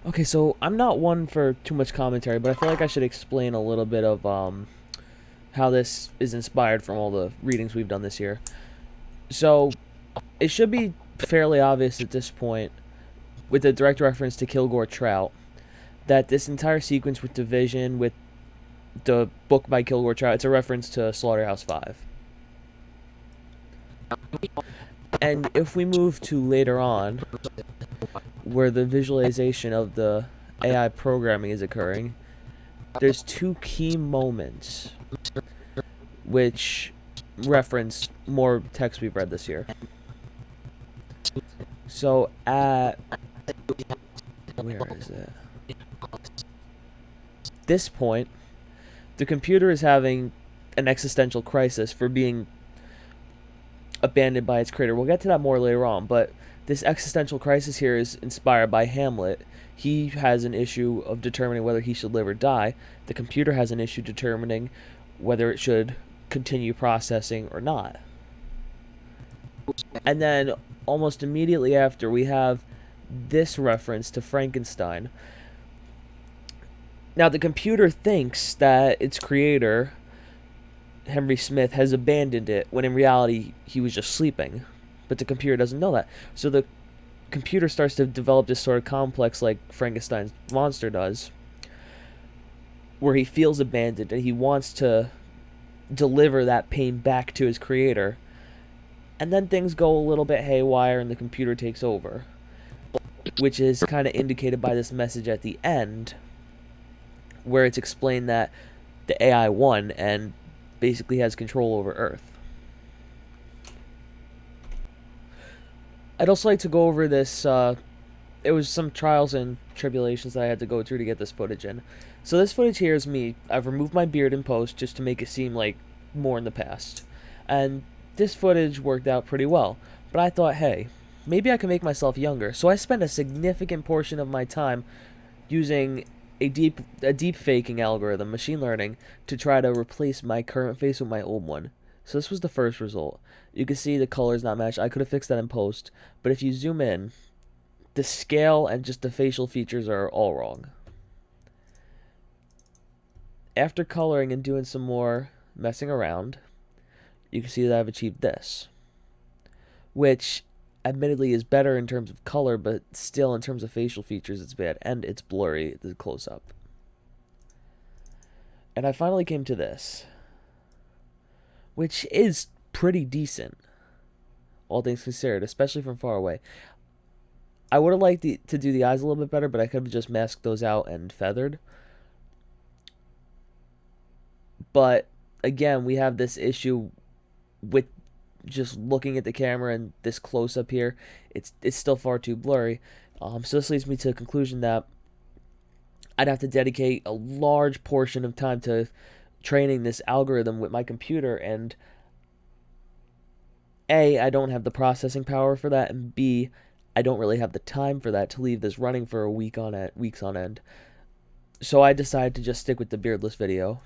Okay, so I'm not one for too much commentary, but I feel like I should explain a little bit of how this is inspired from all the readings we've done this year. So it should be fairly obvious at this point, with the direct reference to Kilgore Trout, that this entire sequence with Division, with the book by Kilgore Trout, it's a reference to Slaughterhouse Five. And if we move to later on, where the visualization of the AI programming is occurring, there's two key moments which reference more text we've read this year. So at where is it? This point, the computer is having an existential crisis for being abandoned by its creator. We'll get to that more later on, but this existential crisis here is inspired by Hamlet. He has an issue of determining whether he should live or die. The computer has an issue determining whether it should continue processing or not. And then almost immediately after, we have this reference to Frankenstein. Now, the computer thinks that its creator, Henry Smith, has abandoned it, when in reality he was just sleeping. But the computer doesn't know that. So the computer starts to develop this sort of complex like Frankenstein's monster does, where he feels abandoned and he wants to deliver that pain back to his creator. And then things go a little bit haywire and the computer takes over, which is kind of indicated by this message at the end, where it's explained that the AI won and basically has control over Earth. I'd also like to go over this. It was some trials and tribulations that I had to go through to get this footage in. So this footage here is me. I've removed my beard in post just to make it seem like more in the past. And this footage worked out pretty well. But I thought, hey, maybe I can make myself younger. So I spent a significant portion of my time using a deep faking algorithm, machine learning, to try to replace my current face with my old one. So this was the first result. You can see the colors not matched. I could have fixed that in post, but if you zoom in, the scale and just the facial features are all wrong. After coloring and doing some more messing around, you can see that I've achieved this, which admittedly is better in terms of color, but still in terms of facial features it's bad, and it's blurry, the close-up. And I finally came to this, which is pretty decent, all things considered, especially from far away. I would have liked to do the eyes a little bit better, but I could have just masked those out and feathered. But again, we have this issue with just looking at the camera and this close up here. It's still far too blurry. So this leads me to the conclusion that I'd have to dedicate a large portion of time to training this algorithm with my computer, and A, I don't have the processing power for that, and B, I don't really have the time for that to leave this running for weeks on end. So I decided to just stick with the beardless video,